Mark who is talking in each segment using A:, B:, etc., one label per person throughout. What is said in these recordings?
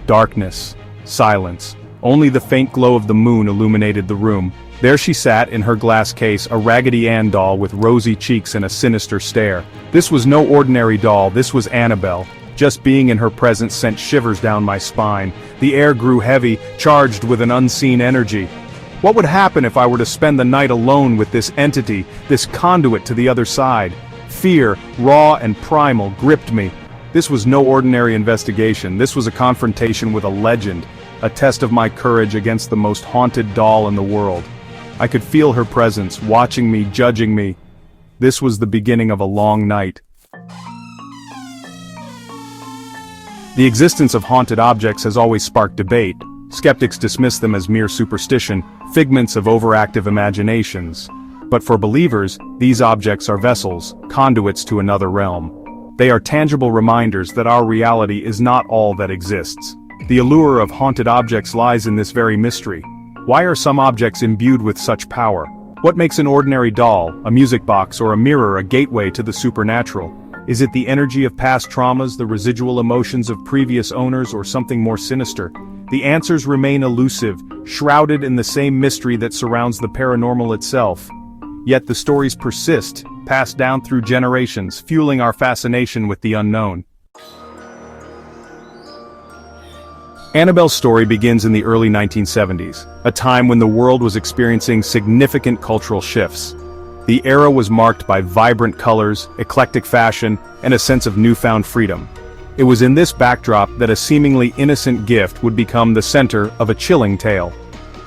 A: Darkness. Silence. Only the faint glow of the moon illuminated the room. There she sat in her glass case, a Raggedy Ann doll with rosy cheeks and a sinister stare. This was no ordinary doll, this was Annabelle. Just being in her presence sent shivers down my spine. The air grew heavy, charged with an unseen energy. What would happen if I were to spend the night alone with this entity, this conduit to the other side? Fear, raw and primal, gripped me. This was no ordinary investigation, this was a confrontation with a legend, a test of my courage against the most haunted doll in the world. I could feel her presence, watching me, judging me. This was the beginning of a long night. The existence of haunted objects has always sparked debate. Skeptics dismiss them as mere superstition, figments of overactive imaginations. But for believers, these objects are vessels, conduits to another realm. They are tangible reminders that our reality is not all that exists. The allure of haunted objects lies in this very mystery. Why are some objects imbued with such power? What makes an ordinary doll, a music box, or a mirror a gateway to the supernatural? Is it the energy of past traumas, the residual emotions of previous owners, or something more sinister? The answers remain elusive, shrouded in the same mystery that surrounds the paranormal itself. Yet the stories persist, passed down through generations, fueling our fascination with the unknown. Annabelle's story begins in the early 1970s, a time when the world was experiencing significant cultural shifts. The era was marked by vibrant colors, eclectic fashion, and a sense of newfound freedom. It was in this backdrop that a seemingly innocent gift would become the center of a chilling tale.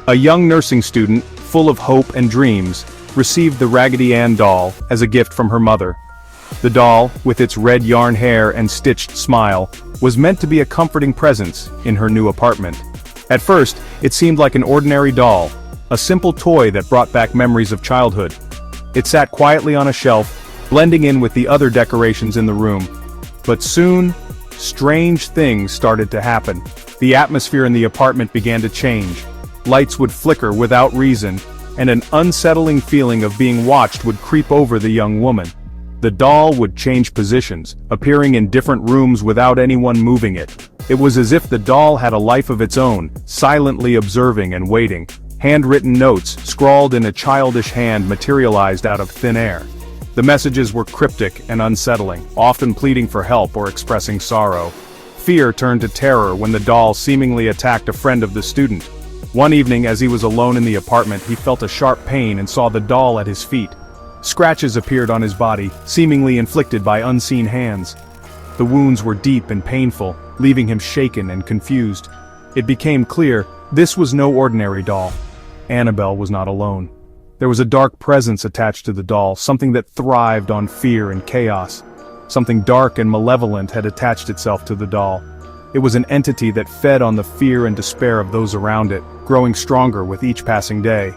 A: A young nursing student, full of hope and dreams, received the Raggedy Ann doll as a gift from her mother. The doll, with its red yarn hair and stitched smile, was meant to be a comforting presence in her new apartment. At first, it seemed like an ordinary doll, a simple toy that brought back memories of childhood. It sat quietly on a shelf, blending in with the other decorations in the room. But soon, strange things started to happen. The atmosphere in the apartment began to change. Lights would flicker without reason, and an unsettling feeling of being watched would creep over the young woman. The doll would change positions, appearing in different rooms without anyone moving it. It was as if the doll had a life of its own, silently observing and waiting. Handwritten notes, scrawled in a childish hand, materialized out of thin air. The messages were cryptic and unsettling, often pleading for help or expressing sorrow. Fear turned to terror when the doll seemingly attacked a friend of the student. One evening, as he was alone in the apartment, he felt a sharp pain and saw the doll at his feet. Scratches appeared on his body, seemingly inflicted by unseen hands. The wounds were deep and painful, leaving him shaken and confused. It became clear, this was no ordinary doll. Annabelle was not alone. There was a dark presence attached to the doll, something that thrived on fear and chaos. Something dark and malevolent had attached itself to the doll. It was an entity that fed on the fear and despair of those around it, growing stronger with each passing day.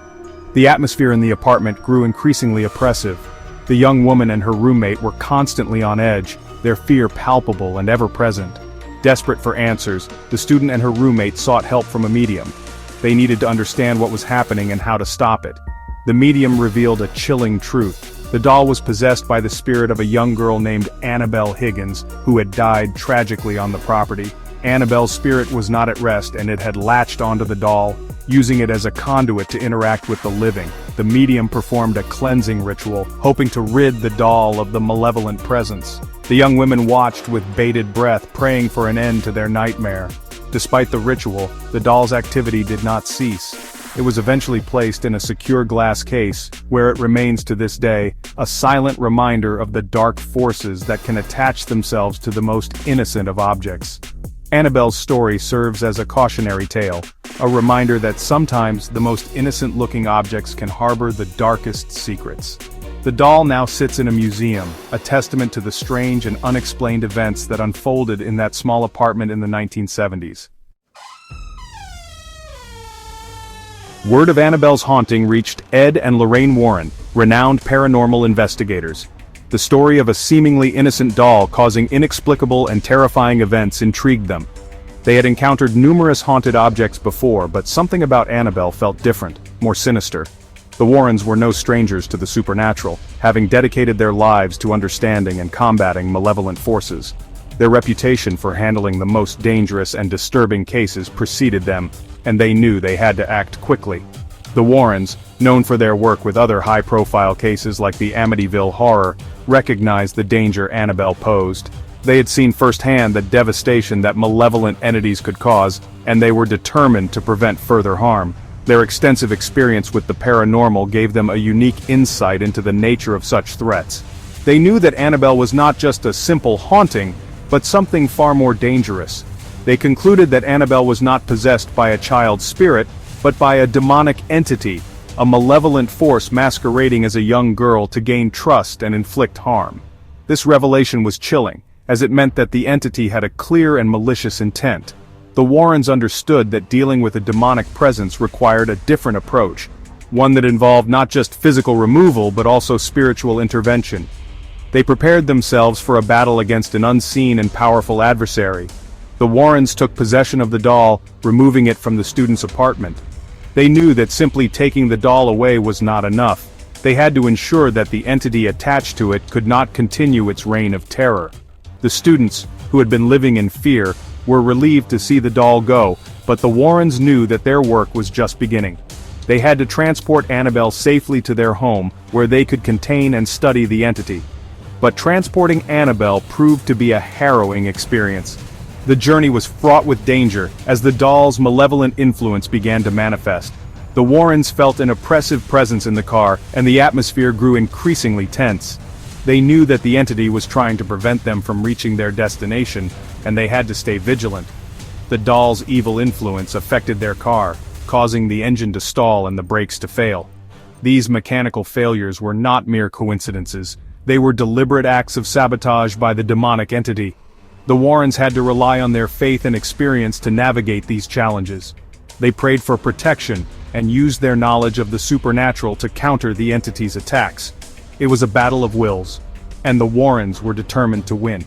A: The atmosphere in the apartment grew increasingly oppressive. The young woman and her roommate were constantly on edge, their fear palpable and ever-present. Desperate for answers, the student and her roommate sought help from a medium. They needed to understand what was happening and how to stop it. The medium revealed a chilling truth. The doll was possessed by the spirit of a young girl named Annabelle Higgins, who had died tragically on the property. Annabelle's spirit was not at rest, and it had latched onto the doll, using it as a conduit to interact with the living. The medium performed a cleansing ritual, hoping to rid the doll of the malevolent presence. The young women watched with bated breath, praying for an end to their nightmare. Despite the ritual, the doll's activity did not cease. It was eventually placed in a secure glass case, where it remains to this day, a silent reminder of the dark forces that can attach themselves to the most innocent of objects. Annabelle's story serves as a cautionary tale, a reminder that sometimes the most innocent-looking objects can harbor the darkest secrets. The doll now sits in a museum, a testament to the strange and unexplained events that unfolded in that small apartment in the 1970s. Word of Annabelle's haunting reached Ed and Lorraine Warren, renowned paranormal investigators. The story of a seemingly innocent doll causing inexplicable and terrifying events intrigued them. They had encountered numerous haunted objects before, but something about Annabelle felt different, more sinister. The Warrens were no strangers to the supernatural, having dedicated their lives to understanding and combating malevolent forces. Their reputation for handling the most dangerous and disturbing cases preceded them, and they knew they had to act quickly. The Warrens, known for their work with other high-profile cases like the Amityville Horror, recognized the danger Annabelle posed. They had seen firsthand the devastation that malevolent entities could cause, and they were determined to prevent further harm. Their extensive experience with the paranormal gave them a unique insight into the nature of such threats. They knew that Annabelle was not just a simple haunting, but something far more dangerous. They concluded that Annabelle was not possessed by a child's spirit, but by a demonic entity, a malevolent force masquerading as a young girl to gain trust and inflict harm. This revelation was chilling, as it meant that the entity had a clear and malicious intent. The Warrens understood that dealing with a demonic presence required a different approach, one that involved not just physical removal but also spiritual intervention. They prepared themselves for a battle against an unseen and powerful adversary. The Warrens took possession of the doll, removing it from the student's apartment. They knew that simply taking the doll away was not enough. They had to ensure that the entity attached to it could not continue its reign of terror. The students, who had been living in fear, were relieved to see the doll go, but the Warrens knew that their work was just beginning. They had to transport Annabelle safely to their home, where they could contain and study the entity. But transporting Annabelle proved to be a harrowing experience. The journey was fraught with danger, as the doll's malevolent influence began to manifest. The Warrens felt an oppressive presence in the car, and the atmosphere grew increasingly tense. They knew that the entity was trying to prevent them from reaching their destination, and they had to stay vigilant. The doll's evil influence affected their car, causing the engine to stall and the brakes to fail. These mechanical failures were not mere coincidences. They were deliberate acts of sabotage by the demonic entity. The Warrens had to rely on their faith and experience to navigate these challenges. They prayed for protection, and used their knowledge of the supernatural to counter the entity's attacks. It was a battle of wills, and the Warrens were determined to win.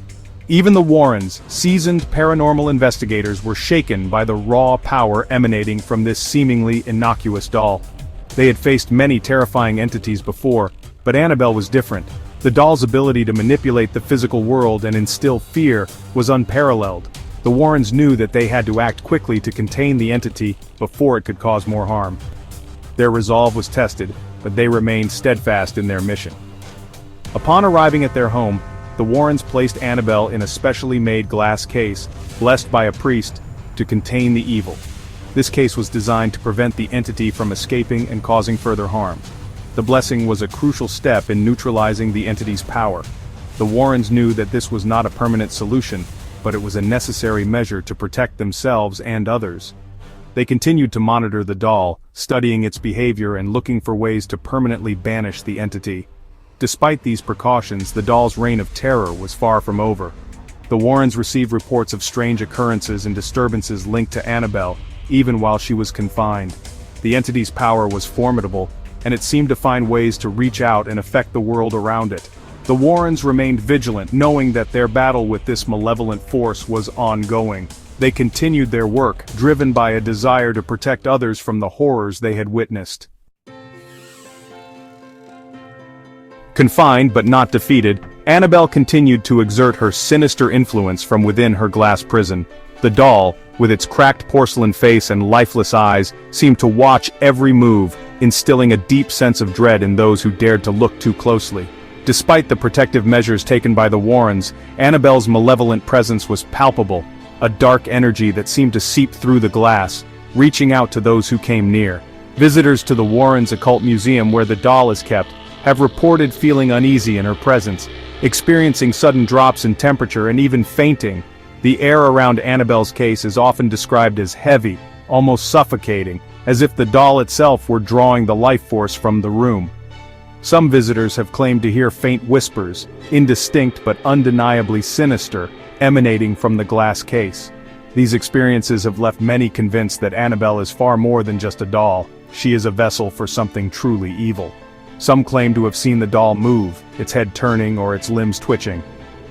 A: Even the Warrens, seasoned paranormal investigators, were shaken by the raw power emanating from this seemingly innocuous doll. They had faced many terrifying entities before, but Annabelle was different. The doll's ability to manipulate the physical world and instill fear was unparalleled. The Warrens knew that they had to act quickly to contain the entity before it could cause more harm. Their resolve was tested, but they remained steadfast in their mission. Upon arriving at their home, the Warrens placed Annabelle in a specially made glass case, blessed by a priest, to contain the evil. This case was designed to prevent the entity from escaping and causing further harm. The blessing was a crucial step in neutralizing the entity's power. The Warrens knew that this was not a permanent solution, but it was a necessary measure to protect themselves and others. They continued to monitor the doll, studying its behavior and looking for ways to permanently banish the entity. Despite these precautions, the doll's reign of terror was far from over. The Warrens received reports of strange occurrences and disturbances linked to Annabelle, even while she was confined. The entity's power was formidable, and it seemed to find ways to reach out and affect the world around it. The Warrens remained vigilant, knowing that their battle with this malevolent force was ongoing. They continued their work, driven by a desire to protect others from the horrors they had witnessed. Confined but not defeated, Annabelle continued to exert her sinister influence from within her glass prison. The doll, with its cracked porcelain face and lifeless eyes, seemed to watch every move, instilling a deep sense of dread in those who dared to look too closely. Despite the protective measures taken by the Warrens, Annabelle's malevolent presence was palpable, a dark energy that seemed to seep through the glass, reaching out to those who came near. Visitors to the Warrens Occult Museum, where the doll is kept, have reported feeling uneasy in her presence, experiencing sudden drops in temperature and even fainting. The air around Annabelle's case is often described as heavy, almost suffocating, as if the doll itself were drawing the life force from the room. Some visitors have claimed to hear faint whispers, indistinct but undeniably sinister, emanating from the glass case. These experiences have left many convinced that Annabelle is far more than just a doll. She is a vessel for something truly evil. Some claim to have seen the doll move, its head turning or its limbs twitching.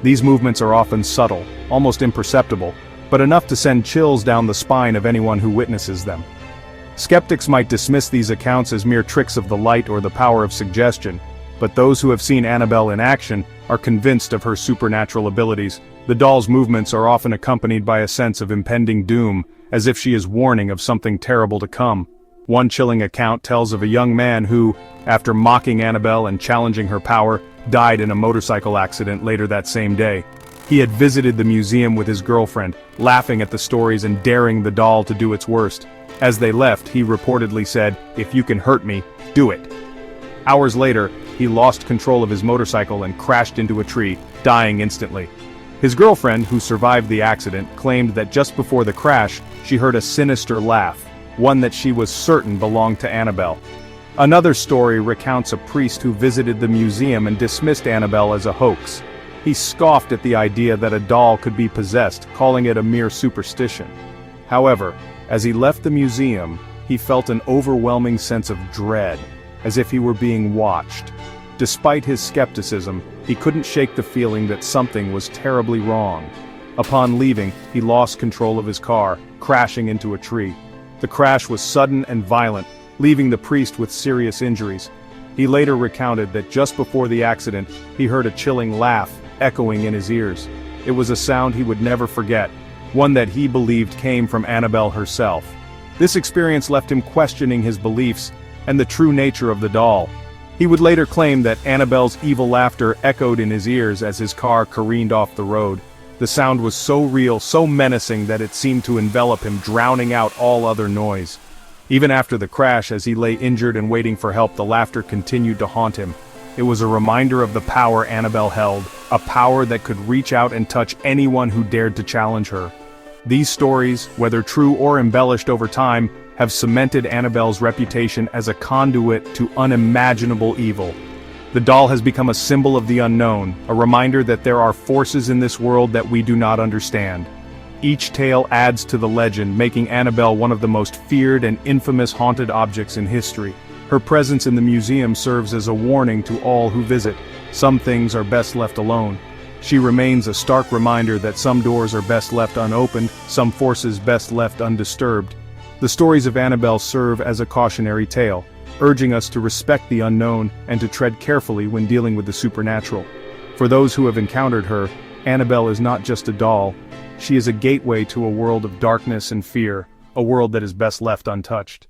A: These movements are often subtle, almost imperceptible, but enough to send chills down the spine of anyone who witnesses them. Skeptics might dismiss these accounts as mere tricks of the light or the power of suggestion, but those who have seen Annabelle in action are convinced of her supernatural abilities. The doll's movements are often accompanied by a sense of impending doom, as if she is warning of something terrible to come. One chilling account tells of a young man who, after mocking Annabelle and challenging her power, died in a motorcycle accident later that same day. He had visited the museum with his girlfriend, laughing at the stories and daring the doll to do its worst. As they left, he reportedly said, "If you can hurt me, do it." Hours later, he lost control of his motorcycle and crashed into a tree, dying instantly. His girlfriend, who survived the accident, claimed that just before the crash, she heard a sinister laugh, one that she was certain belonged to Annabelle. Another story recounts a priest who visited the museum and dismissed Annabelle as a hoax. He scoffed at the idea that a doll could be possessed, calling it a mere superstition. However, as he left the museum, he felt an overwhelming sense of dread, as if he were being watched. Despite his skepticism, he couldn't shake the feeling that something was terribly wrong. Upon leaving, he lost control of his car, crashing into a tree. The crash was sudden and violent, leaving the priest with serious injuries. He later recounted that just before the accident, he heard a chilling laugh echoing in his ears. It was a sound he would never forget, one that he believed came from Annabelle herself. This experience left him questioning his beliefs and the true nature of the doll. He would later claim that Annabelle's evil laughter echoed in his ears as his car careened off the road. The sound was so real, so menacing that it seemed to envelop him, drowning out all other noise. Even after the crash, as he lay injured and waiting for help, the laughter continued to haunt him. It was a reminder of the power Annabelle held, a power that could reach out and touch anyone who dared to challenge her. These stories, whether true or embellished over time, have cemented Annabelle's reputation as a conduit to unimaginable evil. The doll has become a symbol of the unknown, a reminder that there are forces in this world that we do not understand. Each tale adds to the legend, making Annabelle one of the most feared and infamous haunted objects in history. Her presence in the museum serves as a warning to all who visit. Some things are best left alone. She remains a stark reminder that some doors are best left unopened, some forces best left undisturbed. The stories of Annabelle serve as a cautionary tale, urging us to respect the unknown and to tread carefully when dealing with the supernatural. For those who have encountered her, Annabelle is not just a doll. She is a gateway to a world of darkness and fear, a world that is best left untouched.